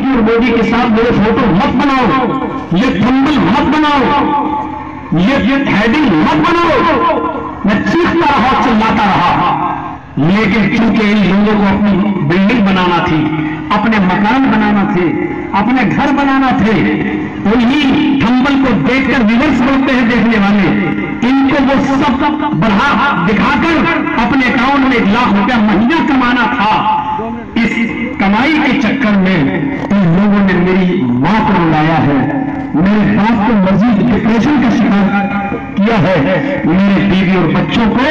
योगी और मोदी के साथ मेरे फोटो मत बनाओ, ये थंबनेल मत बनाओ, ये हेडिंग मत बनाओ। मैं चीखता रहा, चिल्लाता रहा, लेकिन क्योंकि इन लोगों को अपनी बिल्डिंग बनाना थी, अपने मकान बनाना थे, अपने घर बनाना थे, उन्हीं थंबनेल को देखकर रिवर्स बोलते हैं देखने वाले, इनको वो सब बढ़ा दिखाकर अपने अकाउंट में 1 लाख रुपया महीना कमाना था। इस कमाई के चक्कर में इन लोगों ने मेरी मां को बुलाया है, मेरे बाप को मजीद डिप्रेशन का शिकार किया है, मेरे बीवी और बच्चों को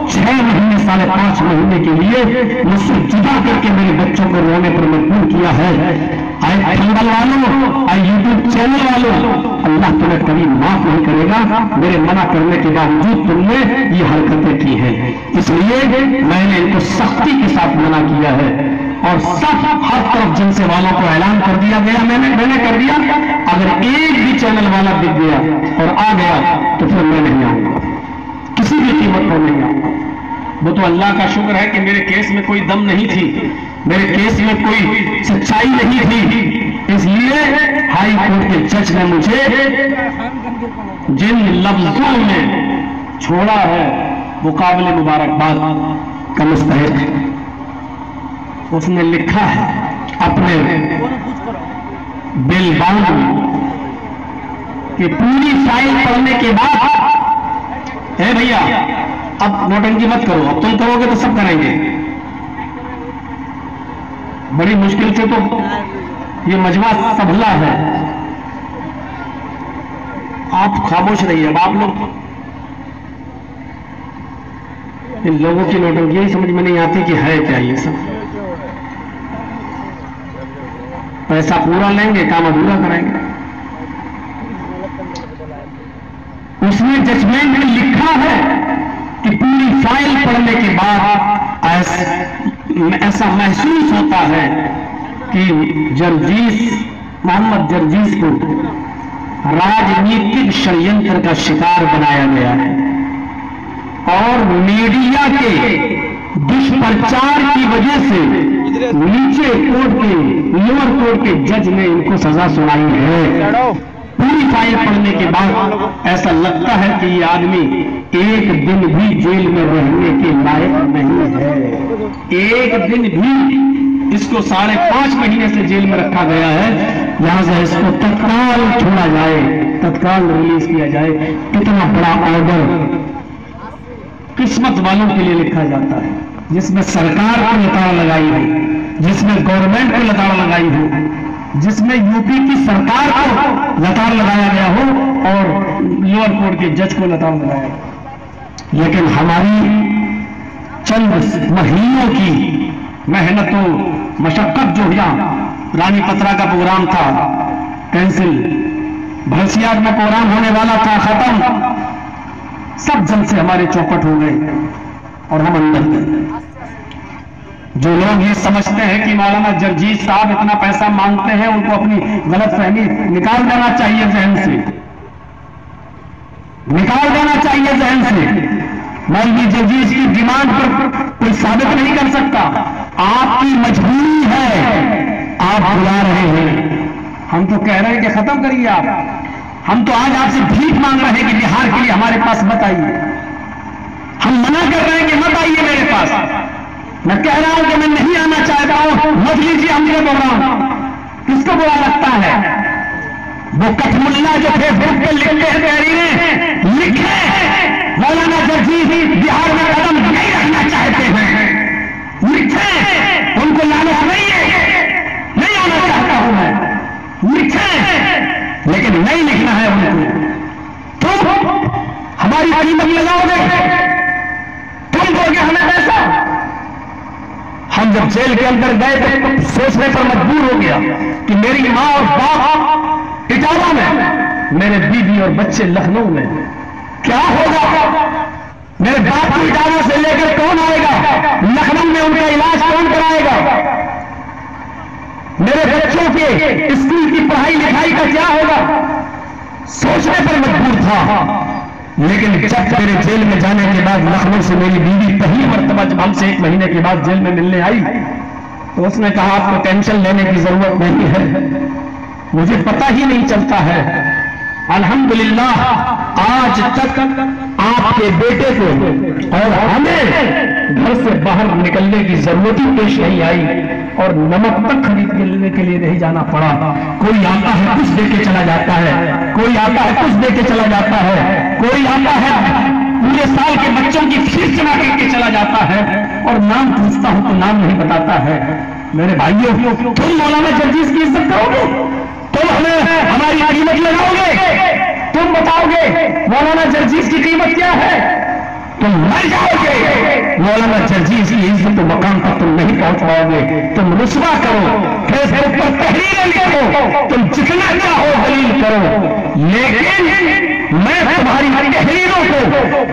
6 महीने 5.5 महीने के लिए मुझसे जुदा करके मेरे बच्चों को रोने पर मजबूर किया है। आए थंबनेल वालों, आए यूट्यूब चैनल वालों, अल्लाह तुम्हें कभी माफ नहीं करेगा। मेरे मना करने के बावजूद तुमने ये हरकतें की हैं, इसलिए मैंने इनको सख्ती के साथ मना किया है और सब हर तरफ जिनसे वालों को ऐलान कर दिया गया, मैंने कर दिया। अगर एक भी चैनल वाला दिख गया और आ गया तो फिर मैं नहीं आऊंगा, किसी भी कीमत पर नहीं आऊंगा। वो तो अल्लाह का शुक्र है कि मेरे केस में कोई दम नहीं थी, मेरे केस में कोई सच्चाई नहीं थी, इसलिए हाई कोर्ट के जज ने मुझे जिन लफ्जों में छोड़ा है वो काबिल मुबारकबाद का मुस्तहिक है। उसने लिखा है अपने बिल बाउंड में कि पूरी फाइल पढ़ने के बाद, है भैया अब नोटंकी मत करो, अब तुम करोगे तो सब करेंगे। बड़ी मुश्किल से तो ये मजमा संभला है, आप खामोश रहिए। अब आप लोग, इन लोगों की नोटंकी ही समझ में नहीं आती कि है क्या ये सब। पैसा पूरा लेंगे, काम अधूरा कराएंगे। उसने जजमेंट में लिखा है कि पूरी फाइल पढ़ने के बाद ऐसा महसूस होता है कि मोहम्मद जर्जीस को राजनीतिक षड्यंत्र का शिकार बनाया गया है और मीडिया के दुष्प्रचार की वजह से नीचे कोर्ट के, लोअर कोर्ट के जज ने इनको सजा सुनाई है। पूरी फाइल पढ़ने के बाद ऐसा लगता है कि ये आदमी एक दिन भी जेल में रहने के लायक नहीं है। एक दिन भी, इसको 5.5 महीने से जेल में रखा गया है, यहां से इसको तत्काल छोड़ा जाए, तत्काल रिलीज किया जाए। कितना बड़ा ऑर्डर किस्मत वालों के लिए लिखा जाता है, जिसमें सरकार को लताड़ लगाई हो, जिसमें गवर्नमेंट को लताड़ लगाई हो, जिसमें यूपी की सरकार को लताड़ लगाया गया हो और लोअर कोर्ट के जज को लताड़ लगाया गया। लेकिन हमारी चंद महीनों की मेहनतों मशक्कत जो यहाँ रानी पत्रा का प्रोग्राम था कैंसिल, भरसियार में प्रोग्राम होने वाला था खत्म, सब जन से हमारे चौपट हो गए और हम अंदर गए। जो लोग ये समझते हैं कि मौलाना जर्जीस साहब इतना पैसा मांगते हैं, उनको अपनी गलतफहमी निकाल देना चाहिए जहन से, निकाल देना चाहिए जहन से। मौलवी जर्जीस की डिमांड पर कोई साबित नहीं कर सकता, आपकी मजबूरी है, आप बुला रहे हैं। हम तो कह रहे हैं कि खत्म करिए आप, हम तो आज आपसे भीख मांग रहे हैं कि बिहार के लिए हमारे पास मत आइए। हम मना कर रहे हैं कि मत आइए मेरे पास। मैं कह रहा हूं कि मैं नहीं आना चाहता हूं, मत लीजिए हमसे प्रोग्राम। किसको बुरा लगता है? वो कठमुल्ला जो फेसबुक पे लिखते हैं तहरीरें, लिखे मौलाना जर्जीस बिहार में कदम नहीं रखना चाहते हैं, लिखे, उनको लालच नहीं है, नहीं आना चाहता हूं मैं, लिखे, लेकिन नहीं लिखना है उनको। तुम हमारी कीमत लगाओगे, तुम दोगे हमें पैसा। हम जब जेल के अंदर गए तो सोचने पर मजबूर हो गया कि मेरी मां और बाप इटावा में, मेरे बीवी और बच्चे लखनऊ में, क्या होगा? मेरे बाप को इटावा से लेकर कौन आएगा? लखनऊ में उनका इलाज कौन कराएगा? मेरे बच्चों के स्कूल की पढ़ाई लिखाई का क्या होगा? सोचने पर मजबूर था। लेकिन जब मेरे जेल में जाने के बाद लखनऊ से मेरी बीवी पहली मर्तबा जब हमसे 1 महीने के बाद जेल में मिलने आई तो उसने कहा आपको टेंशन लेने की जरूरत नहीं है, मुझे पता ही नहीं चलता है। अल्हम्दुलिल्लाह आज तक आपके बेटे को और हमें घर से बाहर निकलने की जरूरत ही पेश नहीं आई और नमक तक खरीद के लेने के लिए नहीं जाना पड़ा। कोई आता है कुछ दे के चला जाता है, कोई आता है कुछ दे के चला जाता है, कोई आता है पूरे साल के बच्चों की फीस जमा करके चला जाता है और नाम पूछता हूं तो नाम नहीं बताता है। मेरे भाइयों, तुम मौलाना जर्जीस की इज्जत करोगे? तुम हमें हमारी कीमत लगाओगे? तुम बताओगे मौलाना जर्जीस की कीमत क्या है? तुम मर जाओगे। मौलाना जर्जीस की इज्जत तो मकाम तक तुम नहीं पहुंच पाओगे। तुम रुस्वा करो, फेसबुक पर तहरीरें लिखो, तुम जितना चाहो दलील करो, लेकिन मैं तुम्हारी तहरीरों को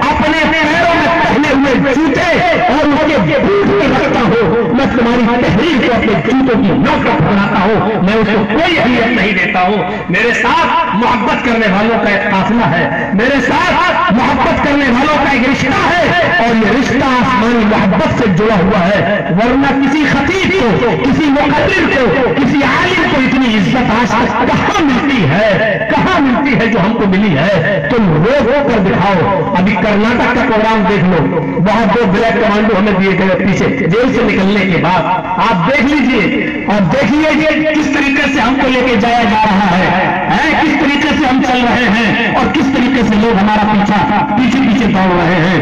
अपने पैरों में पहने हुए जूते और उसके बूट में रखता हूं। मैं तुम्हारी तहरीर को अपने जूतों की नोक पर बनाता हूं, मैं उसको कोई अहमियत नहीं देता हूं। मेरे साथ मोहब्बत करने वालों का एक काफिला है, मेरे साथ मोहब्बत करने वालों का एक रिश्ता है और ये रिश्ता आसमानी मोहब्बत से जुड़ा हुआ है। वरना किसी खतीब को, किसी मुकद्दिर को, किसी आलिम को इतनी इज्जत आज तक कहां मिलती है, कहां मिलती है जो हमको मिली है? तुम रो कर दिखाओ। अभी कर्नाटक का प्रोग्राम देख लो, वहां 2 ब्लैक कमांडो हमें दिए गए पीछे जेल से निकलने के बाद। आप देख लीजिए और देखिए किस तरीके से हमको लेके जाया जा रहा है, किस तरीके से हम चल रहे हैं और किस तरीके से लोग हमारा पीछे पीछे दौड़ रहे हैं।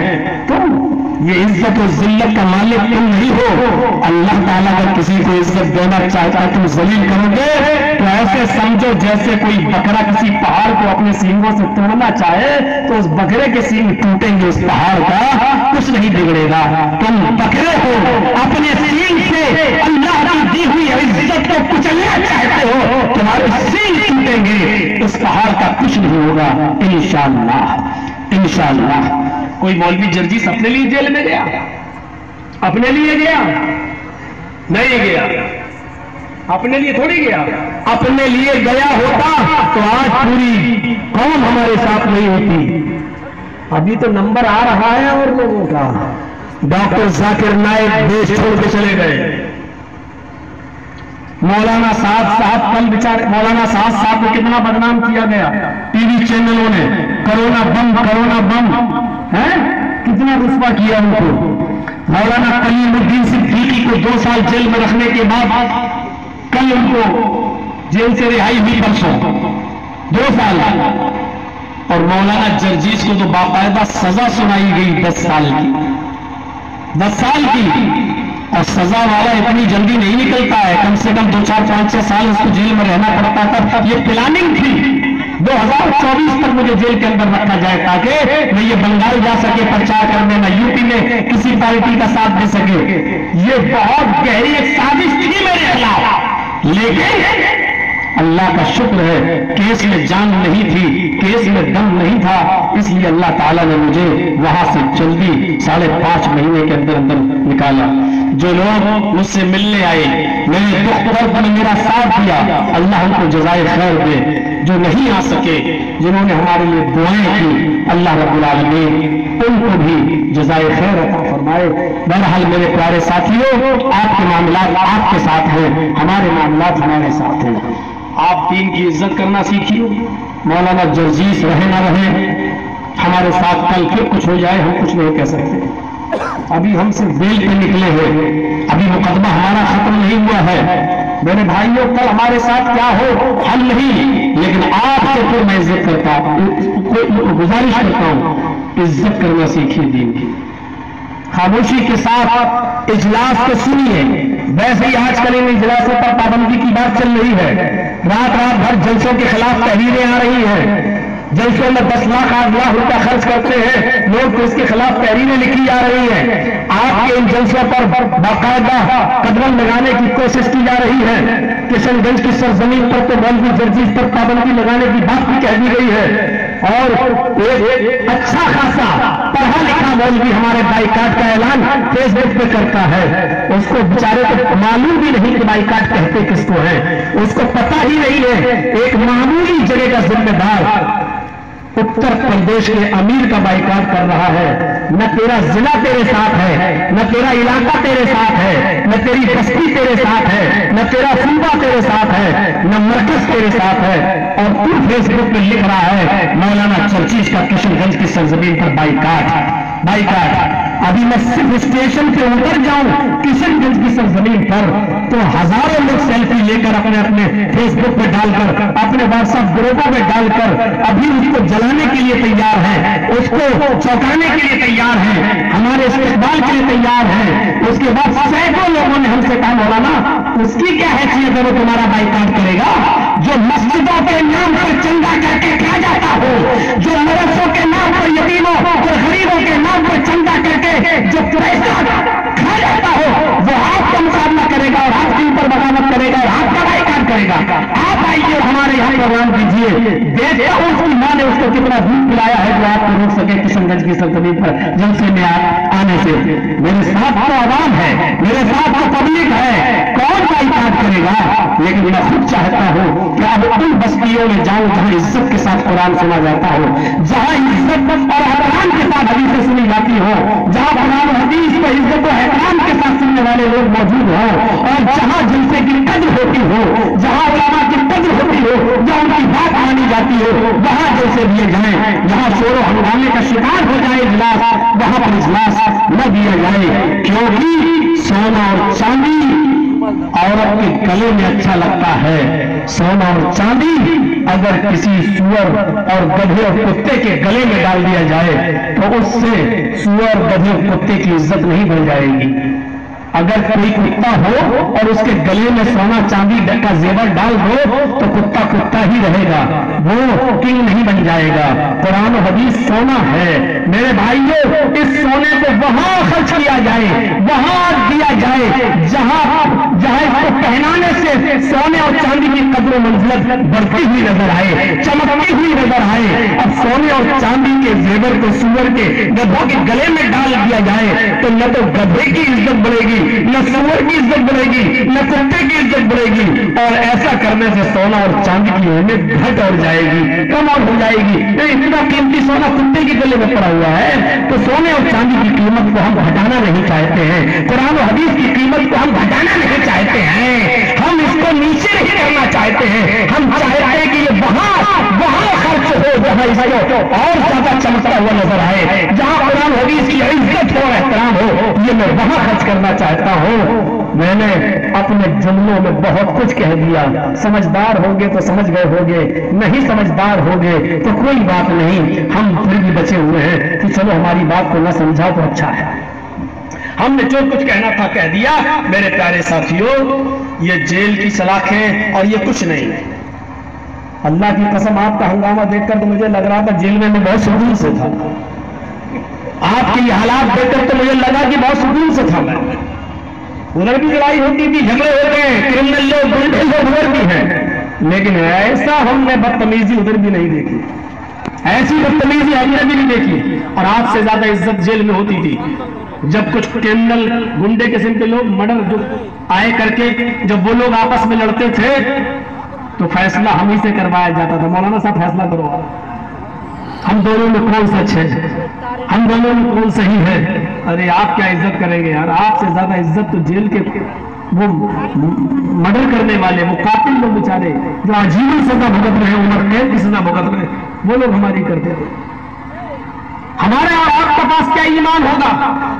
तुम ये इज्जत और जिल्लत का मालिक तुम नहीं हो। अल्लाह ताला अगर किसी को इज्जत देना चाहता है तुम जलील करोगे तो ऐसे समझो जैसे कोई बकरा किसी पहाड़ को अपने सींगों से तोड़ना चाहे तो उस बकरे के सींग टूटेंगे, उस पहाड़ का कुछ नहीं बिगड़ेगा। तुम बकरे हो, अपने सींग से अल्लाह की दी हुई इज्जत को कुचलना चाहते हो, तुम्हारे सींग टूटेंगे, उस पहाड़ का कुछ नहीं होगा इंशाअल्लाह। इंशाअल्लाह। कोई मौलवी जर्जीस अपने लिए जेल में गया? अपने लिए गया? नहीं गया, अपने लिए थोड़ी गया। अपने लिए गया होता तो आज पूरी कौम हमारे साथ नहीं होती। अभी तो नंबर आ रहा है और लोगों का। डॉक्टर जाकिर नाइक देश छोड़ के चले गए। मौलाना साद साहब कल बेचारे, मौलाना साद साहब को कितना बदनाम किया गया टीवी चैनलों ने। कोरोना बम, कोरोना बम है, कितना रुस्वा किया उनको। मौलाना कलीमुद्दीन सिद्दीकी को 2 साल जेल में रखने के बाद कल उनको जेल से रिहाई हुई, परसों 2 साल। और मौलाना जर्जीस को तो बाकायदा सजा सुनाई गई 10 साल की, 10 साल की। और सजा वाला इतनी जल्दी नहीं निकलता है, कम से कम 2, 4, 5, 6 साल उसको जेल में रहना पड़ता था। ये प्लानिंग थी 2024 तक मुझे जेल के अंदर रखा जाए ताकि मैं ये बंगाल जा सके प्रचार करने, मैं यूपी में किसी पार्टी का साथ दे सके। ये बहुत गहरी एक साजिश थी मेरे खिलाफ, लेकिन अल्लाह का शुक्र है केस में जान नहीं थी, केस में दम नहीं था, इसलिए अल्लाह ताला ने मुझे वहां से जल्दी 5.5 महीने के अंदर अंदर निकाला। जो लोग मुझसे मिलने आए, मेरे दुख दर्द में मेरा साथ दिया, अल्लाह उनको जज़ाए खैर दे। जो नहीं आ सके, जिन्होंने हमारे लिए दुआएं की, अल्लाह रब्बुल आलमीन उनको भी जज़ाए खैर अता फरमाए। बहरहाल मेरे प्यारे साथियों, आपके मामलात आपके साथ हैं, हमारे मामलात हमारे साथ हैं। आप दीन की इज्जत करना सीखिए। मौलाना जर्जीस रहे ना रहे, हमारे साथ कल फिर कुछ हो जाए, हम कुछ नहीं कह सकते। अभी हम सिर्फ बेल पे निकले हैं, अभी मुकदमा हमारा खत्म नहीं हुआ है। मेरे भाइयों, कल हमारे साथ क्या हो हम नहीं, लेकिन आपसे फिर मैं इज्जत करता हूं, गुजारिश करता हूं, इज्जत करना सीखिए दीन की। खामोशी के साथ इजलास को सुनिए। वैसे ही आजकल इन इजलासों पर पाबंदी की बात चल रही है, रात रात भर जलसों के खिलाफ तहरीरें आ रही हैं, जलसों में 10 लाख 8 लाख रुपया खर्च करते हैं लोग, तो इसके खिलाफ तहरीरें लिखी जा रही हैं। आपके इन जलसों पर बाकायदा कदम लगाने की कोशिश की जा रही है। किशनगंज की सरजमीन पर तो मौलवी जर्जीस पर पाबंदी लगाने की बात भी कह दी गई है और एक अच्छा खासा पढ़ा लिखा मौलवी हमारे बाइकाट का ऐलान फेसबुक पे करता है। उसको बेचारे को मालूम भी नहीं कि बाइकाट कहते किसको है, उसको पता ही नहीं है। एक मामूली जगह का जिम्मेदार उत्तर प्रदेश के अमीर का बाइकाट कर रहा है। न तेरा जिला तेरे साथ है, न तेरा इलाका तेरे साथ है, न तेरी बस्ती तेरे साथ है, न तेरा सूबा तेरे साथ है, न मरकज तेरे साथ है, और तू फेसबुक पे लिख रहा है मौलाना चर्चिश का किशनगंज की सरजमीन पर बाइकाट। अभी मैं सिर्फ स्टेशन पे उतर जाऊं किशनगंज की सरजमीन पर तो हजारों लोग सेल्फी लेकर अपने अपने फेसबुक पे डालकर, अपने व्हाट्सएप ग्रुपों में डालकर अभी उसको जलाने के लिए तैयार है, उसको चौंकाने के लिए तैयार है, हमारे इस्तेमाल के लिए तैयार है। उसके बाद सैकड़ों लोगों ने हमसे कहा मौलाना उसकी क्या हैसियत है वो तुम्हारा बाइकाट करेगा? जो मस्जिदों के नाम पर चंदा करके खा जाता हो, जो मदरसों के नाम पर यतीमों और गरीबों के नाम पर चंदा करके जो पैसा खा जाता हो, वो आपका मुकाबला करेगा और आपके ऊपर बगावत करेगा और आपका बाइकाट करेगा। आप आइए और हमारे यहाँ प्रोग्राम कीजिए। देखिए उसकी माँ ने उसको कितना दूध पिलाया है जो आपको रोक सके किशनगंज की सरजमीन पर जलसे में आने से। मेरे साथ तो आवाम है, मेरे साथ तो पब्लिक है, कौन बाइकाट करेगा? लेकिन मैं खुद चाहता हूं कि अब उन बस्तियों में जाऊं जहां इज्जत के साथ कुरान सुना जाता हो, जहां इज्जत और एहतराम के साथ हदीसें सुनी जाती हो, जहां कुरान और हदीस पर इज्जत और एहतराम के साथ सुनने वाले लोग मौजूद हो, और जहां जलसे की कद्र होती हो, जहां उलमा की कद्र होती हो, जहां उनकी बात मानी जाती हो, वहां जैसे दिए जाए। जहां शोर हंगामे का शिकार हो जाए इजलास, वहां पर इजलास न दिया जाए, क्योंकि सोना और चांदी औरत के गले में अच्छा लगता है। सोना और चांदी अगर किसी सुअर और गधे और कुत्ते के गले में डाल दिया जाए तो उससे सुअर गधे और कुत्ते की इज्जत नहीं बढ़ जाएगी। अगर कोई कुत्ता हो और उसके गले में सोना चांदी का जेवर डाल दो तो कुत्ता कुत्ता ही रहेगा, वो किंग नहीं बन जाएगा। कुरान और हदीस सोना है मेरे भाइयों, इस सोने को वहां खर्च किया जाए, वहां दिया जाए जहां इसको पहनाने से सोने और चांदी की कद्र मंजिलत बढ़ती हुई नजर आए, चमकती हुई नजर आए। अब सोने और चांदी के जेवर को सुअर के गधों के गले में डाल दिया जाए तो न तो गधे की इज्जत बढ़ेगी, न सुअर की इज्जत बढ़ेगी, न कुत्ते की इज्जत बढ़ेगी, और ऐसा करने से सोना और चांदी की अहमियत घट और जाएगी, कम और हो जाएगी। इतना कीमती सोना कुत्ते के गले में पड़ा हुआ है तो सोने और चांदी की कीमत को हम घटाना नहीं चाहते हैं, कुरान और हदीस की कीमत को हम घटाना नहीं चाहते हैं, हम इसको नीचे नहीं करना चाहते हैं। हम चाहते हैं कि ये वहां खर्च हो जहां इसको और ज्यादा चमकता हुआ नजर आए, जहां कुरान और हदीस की इज्जत हो, एहतराम हो, ये मैं वहां खर्च करना चाहता हूं। मैंने अपने जुमलों में बहुत कुछ कह दिया, समझदार होंगे तो समझ गए होंगे, नहीं समझदार होंगे तो कोई बात नहीं, हम फिर भी बचे हुए हैं कि चलो हमारी बात को न समझा तो अच्छा है। हमने जो कुछ कहना था कह दिया। मेरे प्यारे साथियों, ये जेल की सलाखें और ये कुछ नहीं। अल्लाह की कसम आपका हंगामा देखकर तो मुझे लग रहा था जेल में मैं बहुत सुकून से था। आपके हालात देखकर तो मुझे लगा कि बहुत सुकून से था मैं। उधर भी लड़ाई होती थी, झगड़े होते हैं, क्रिमिनल लोग गुंडे लोग उधर भी हैं, लेकिन ऐसा हमने बदतमीजी उधर भी नहीं देखी, ऐसी बदतमीजी हमने भी नहीं देखी। और आज से ज्यादा इज्जत जेल में होती थी जब कुछ क्रिमिनल गुंडे किस्म के लोग मर्डर जो आए करके जब वो लोग आपस में लड़ते थे तो फैसला हम ही से करवाया जाता था, मौलाना साहब फैसला करो, हम दोनों में कौन सच है, हम दोनों में कौन सही है। अरे आप क्या इज्जत करेंगे यार, आपसे ज्यादा इज्जत तो जेल के वो मर्डर करने वाले, वो कातिल लोग बेचारे जो आजीवन सजा भुगत रहे, उम्र कैद की सजा भुगत रहे, वो लोग हमारी करते थे। हमारे और आपके पास क्या ईमान होगा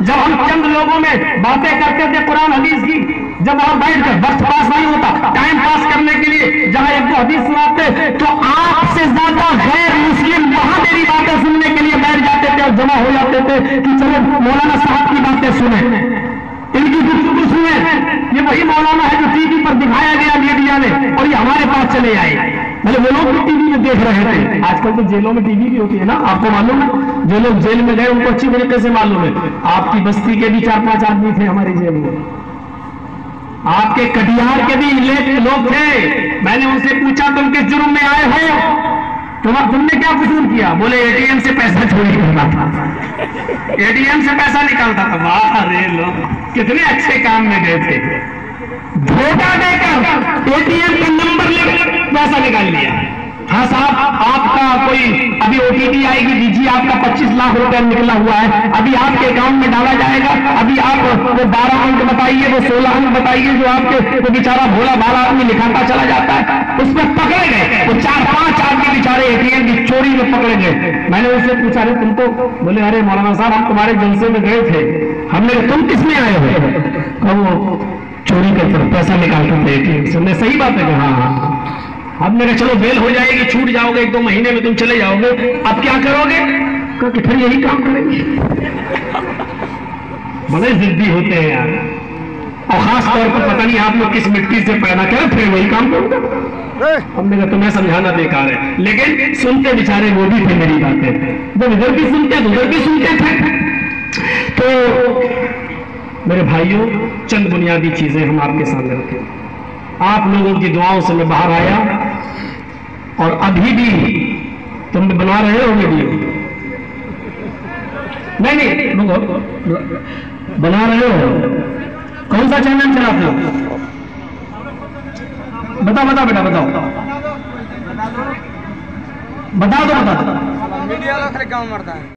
जब हम चंद लोगों में बातें करते थे कुरान हदीस की, जब हम बैठकर वक्त पास नहीं होता, टाइम पास करने के लिए जहां एक दो हदीस सुनाते तो आपसे ज्यादा गैर मुस्लिम वहां मेरी बातें सुनने के लिए बैठ जाते थे और जमा हो जाते थे कि चलो मौलाना साहब की बातें सुने, इनकी गुफ्तगू सुने। ये वही मौलाना है जो टीवी पर दिखाया गया मीडिया में और ये हमारे पास चले आए। मतलब वो लोग भी टीवी में देख रहे थे। आजकल तो जेलों में टीवी भी होती है ना, आपको मालूम है? जो लोग जेल में गए उनको अच्छी तरीके से मालूम है। आपकी बस्ती के भी 4-5 आदमी थे हमारी जेल में, आपके कटिहार के भी लोग थे। मैंने उनसे पूछा तुम किस जुर्म में आए हो, तुमने क्या कसूर किया? बोले एटीएम से पैसा चोरी करना था, एटीएम से पैसा निकालता था। वाह रे लोग कितने अच्छे काम में गए थे, धोखा देकर एटीएम का नंबर लेकर पैसा निकाल लिया। हाँ साहब, आपका कोई अभी ओटीपी आएगी, दीजिए आपका 25 लाख रुपया निकला हुआ है, अभी आपके अकाउंट में डाला जाएगा, अभी आप वो 12 अंक बताइए, वो 16 अंक बताइए, जो आपके वो बेचारा भोला भाला आदमी लिखाता चला जाता है, उसमें पकड़े गए वो 4-5 आदमी बेचारे एटीएम की चोरी में पकड़े गए। मैंने उससे पूछा, अरे तुम तो, बोले अरे मौलाना साहब हम तुम्हारे जलसे में गए थे। हमने कहा तुम किस में आए हो? वो चोरी करते पैसा निकालते थे एटीएम से। सही बात है कि हाँ। हमने कहा चलो बेल हो जाएगी, छूट जाओगे, 1-2 महीने में तुम चले जाओगे, अब क्या करोगे? कहा कि फिर यही काम करेंगे। बड़े जिद्दी होते हैं यार, और खास तौर पर पता नहीं आप लोग किस मिट्टी से पैदा करें, फिर वही काम करोगे। हमने कहा तुम्हें समझाना बेकार है, लेकिन सुनते बेचारे वो भी थे मेरी बातें, जब इधर भी सुनते तो उधर भी सुनते थे। तो मेरे भाइयों, चंद बुनियादी चीजें हम आपके सामने रखें। आप लोगों की दुआओं से मैं बाहर आया, और अभी भी तुम बना रहे हो वीडियो? नहीं बना रहे हो? कौन सा चैनल चलाते हो? बताओ बेटा, बताओ बता दो। मीडिया वाला खाली काम करता है।